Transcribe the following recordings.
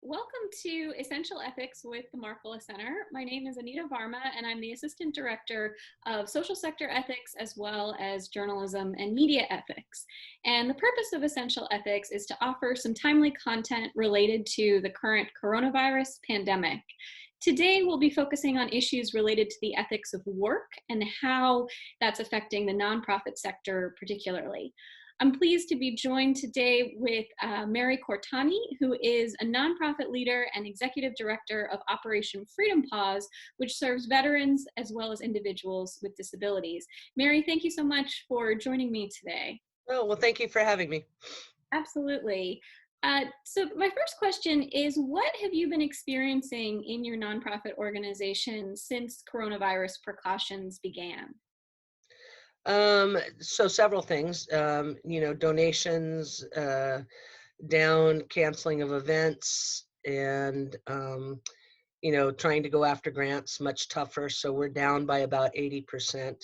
Welcome to Essential Ethics with the Markkula Center. My name is Anita Varma, and I'm the Assistant Director of Social Sector Ethics as well as Journalism and Media Ethics. And the purpose of Essential Ethics is to offer some timely content related to the current coronavirus pandemic. Today, we'll be focusing on issues related to the ethics of work and how that's affecting the nonprofit sector particularly. I'm pleased to be joined today with Mary Cortani, who is a nonprofit leader and executive director of Operation Freedom Paws, which serves veterans as well as individuals with disabilities. Mary, thank you so much for joining me today. Oh, well, thank you for having me. Absolutely. So my first question is, what have you been experiencing in your nonprofit organization since coronavirus precautions began? So several things, donations, down, canceling of events, and, trying to go after grants, much tougher. So we're down by about 80%.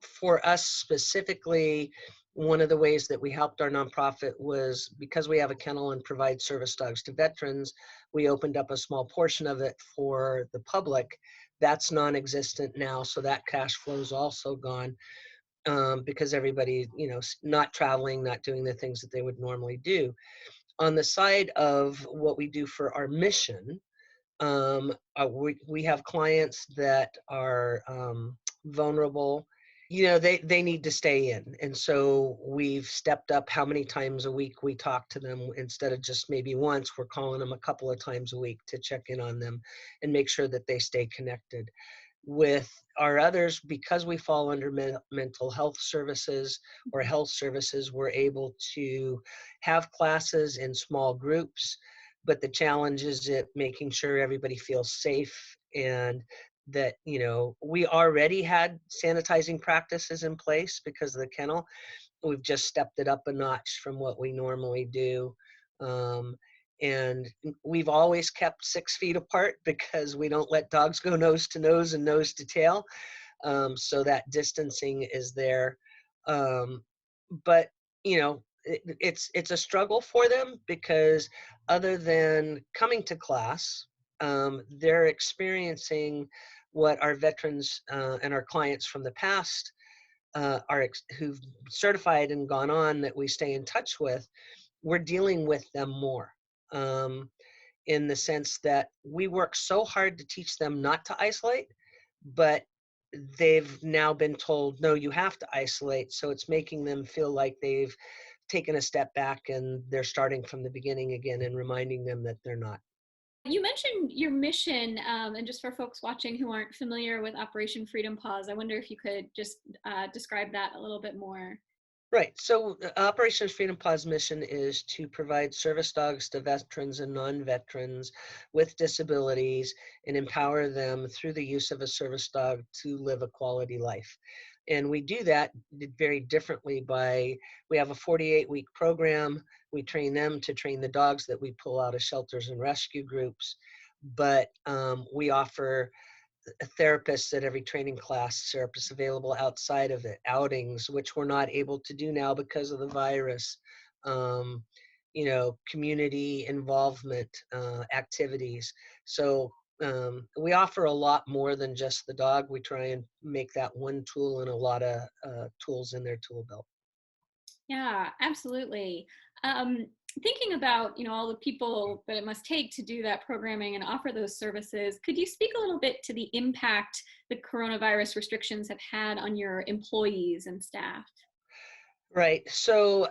For us specifically, one of the ways that we helped our nonprofit was because we have a kennel and provide service dogs to veterans, we opened up a small portion of it for the public. That's non-existent now, so that cash flow is also gone because everybody, not traveling, not doing the things that they would normally do. On the side of what we do for our mission, we have clients that are vulnerable. They need to stay in. And so we've stepped up how many times a week we talk to them. Instead of just maybe once, we're calling them a couple of times a week to check in on them and make sure that they stay connected. With our others, because we fall under mental health services or health services, we're able to have classes in small groups, but the challenge is making sure everybody feels safe, and that, we already had sanitizing practices in place because of the kennel. We've just stepped it up a notch from what we normally do. And we've always kept 6 feet apart because we don't let dogs go nose to nose and nose to tail. So that distancing is there. But, it's a struggle for them because other than coming to class, they're experiencing what our veterans and our clients from the past who've certified and gone on that we stay in touch with. We're dealing with them more in the sense that we work so hard to teach them not to isolate, but they've now been told, no, you have to isolate. So it's making them feel like they've taken a step back and they're starting from the beginning again and reminding them that they're not. You mentioned your mission, and just for folks watching who aren't familiar with Operation Freedom Paws, I wonder if you could just describe that a little bit more. Right. So Operation Freedom Paws mission is to provide service dogs to veterans and non-veterans with disabilities and empower them through the use of a service dog to live a quality life. And we do that very differently we have a 48-week program. We train them to train the dogs that we pull out of shelters and rescue groups. But we offer therapists at every training class, therapists available outside of it, outings, which we're not able to do now because of the virus, community involvement activities. So we offer a lot more than just the dog. We try and make that one tool and a lot of tools in their tool belt. Yeah, absolutely. Thinking about all the people that it must take to do that programming and offer those services, could you speak a little bit to the impact the coronavirus restrictions have had on your employees and staff? Right. So,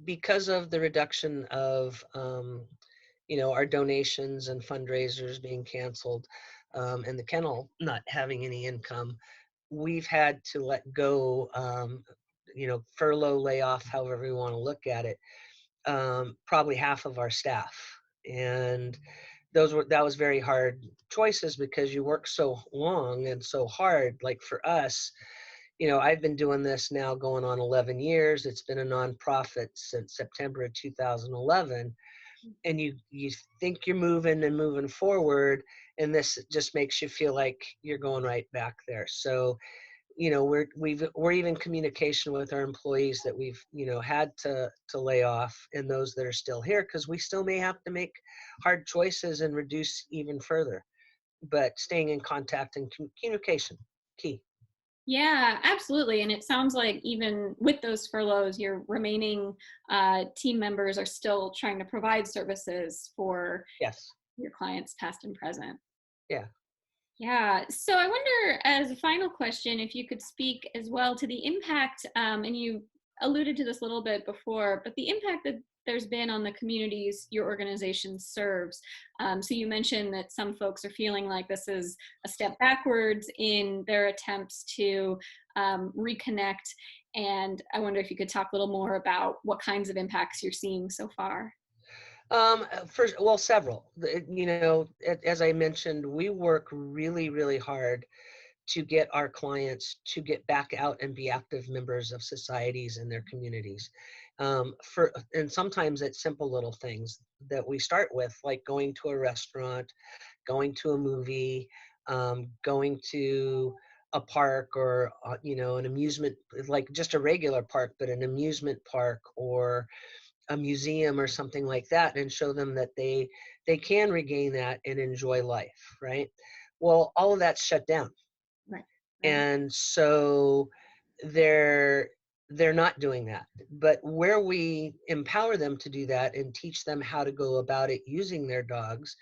because of the reduction of, our donations and fundraisers being canceled, and the kennel not having any income, we've had to let go, furlough, layoff, however we want to look at it, probably half of our staff. And that was very hard choices because you work so long and so hard. Like for us, I've been doing this now going on 11 years. It's been a nonprofit since September of 2011. And you think you're moving and moving forward, and this just makes you feel like you're going right back there. So we're even in communication with our employees that we've, had to lay off, and those that are still here, because we still may have to make hard choices and reduce even further. But staying in contact and communication, key. Yeah, absolutely. And it sounds like even with those furloughs, your remaining team members are still trying to provide services for Yes. your clients, past and present. Yeah. Yeah. So I wonder, as a final question, if you could speak as well to the impact, and you alluded to this a little bit before, but the impact that there's been on the communities your organization serves. So you mentioned that some folks are feeling like this is a step backwards in their attempts to reconnect. And I wonder if you could talk a little more about what kinds of impacts you're seeing so far. First, well, several. As I mentioned, we work really, really hard to get our clients to get back out and be active members of societies in their communities. And sometimes it's simple little things that we start with, like going to a restaurant, going to a movie, going to a park, or an amusement, like just a regular park, but an amusement park or a museum or something like that, and show them that they can regain that and enjoy life, right? Well, all of that's shut down, Right. Right. and so they're they're not doing that. But where we empower them to do that and teach them how to go about it using their dogs,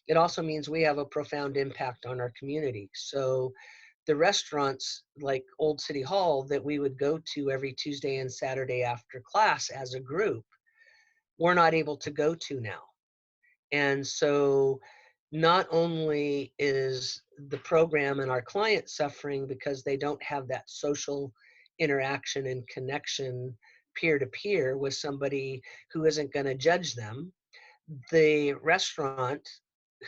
it also means we have a profound impact on our community. So the restaurants like Old City Hall that we would go to every Tuesday and Saturday after class as a group, we're not able to go to now. And so not only is the program and our clients suffering because they don't have that social interaction and connection peer to peer with somebody who isn't going to judge them, the restaurant,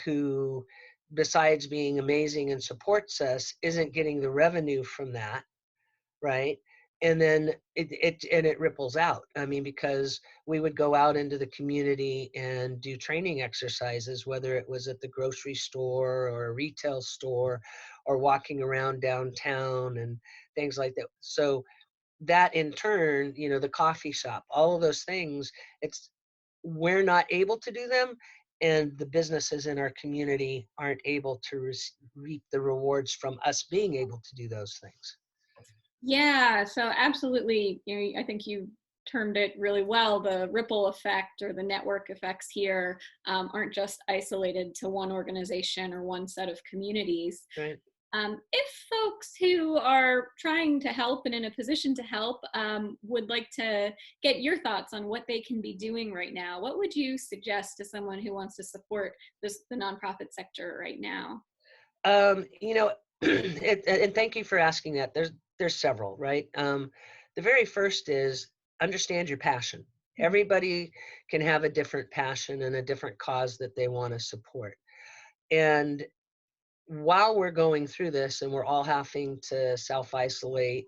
who besides being amazing and supports us, isn't getting the revenue from that, right? And then it ripples out. I mean, because we would go out into the community and do training exercises, whether it was at the grocery store or a retail store or walking around downtown and things like that. So that in turn, the coffee shop, all of those things, it's we're not able to do them, and the businesses in our community aren't able to reap the rewards from us being able to do those things. Yeah, so absolutely, I think you termed it really well. The ripple effect or the network effects here aren't just isolated to one organization or one set of communities. Right. If folks who are trying to help and in a position to help would like to get your thoughts on what they can be doing right now, what would you suggest to someone who wants to support the nonprofit sector right now? You know, and thank you for asking that. There's several, right? The very first is understand your passion. Everybody can have a different passion and a different cause that they want to support. And while we're going through this and we're all having to self-isolate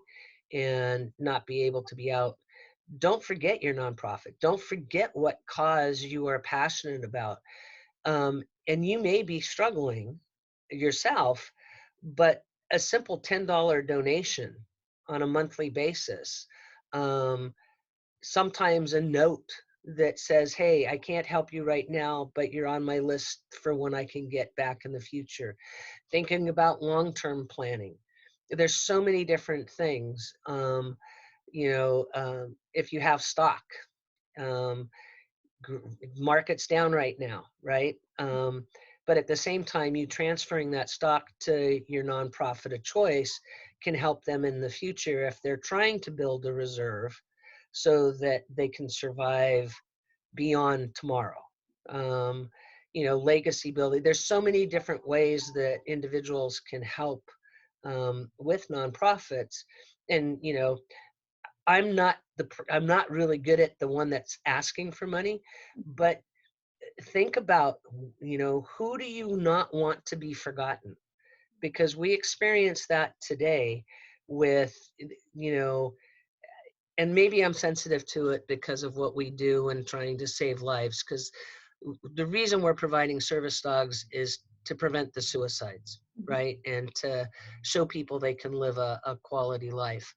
and not be able to be out, don't forget your nonprofit. Don't forget what cause you are passionate about. And you may be struggling yourself, but a simple $10 donation on a monthly basis, um, sometimes a note that says, hey, I can't help you right now, but you're on my list for when I can get back in the future. Thinking about long-term planning. There's so many different things. If you have stock, um, market's down right now, right? But at the same time, you transferring that stock to your nonprofit of choice can help them in the future if they're trying to build a reserve so that they can survive beyond tomorrow. Legacy building. There's so many different ways that individuals can help with nonprofits. And, I'm not really good at the one that's asking for money, but think about, who do you not want to be forgotten? Because we experience that today with, you know, and maybe I'm sensitive to it because of what we do and trying to save lives. Because the reason we're providing service dogs is to prevent the suicides, right? And to show people they can live a quality life.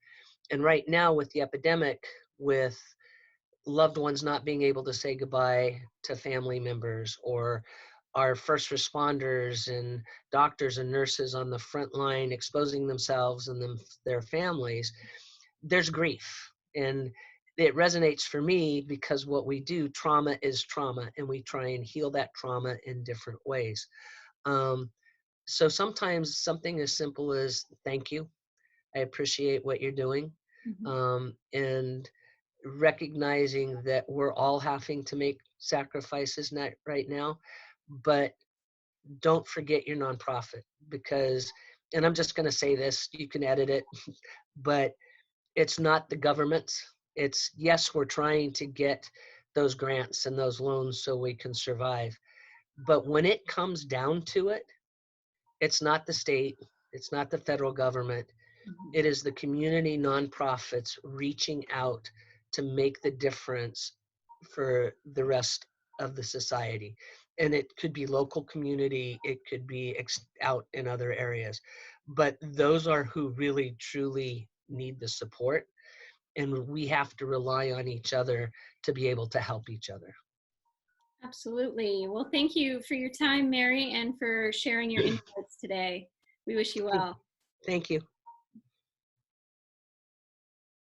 And right now with the epidemic, with loved ones not being able to say goodbye to family members, or our first responders and doctors and nurses on the front line exposing themselves and their families, there's grief. And it resonates for me because what we do, trauma is trauma, and we try and heal that trauma in different ways. Um, so sometimes something as simple as thank you. I appreciate what you're doing. Mhm. And recognizing that we're all having to make sacrifices right now, but don't forget your nonprofit, because, and I'm just going to say this, you can edit it, but it's not the government's. It's, yes, we're trying to get those grants and those loans so we can survive. But when it comes down to it, it's not the state, it's not the federal government. It is the community nonprofits reaching out to make the difference for the rest of the society. And it could be local community, it could be out in other areas. But those are who really, truly need the support. And we have to rely on each other to be able to help each other. Absolutely. Well, thank you for your time, Mary, and for sharing your insights today. We wish you well. Thank you.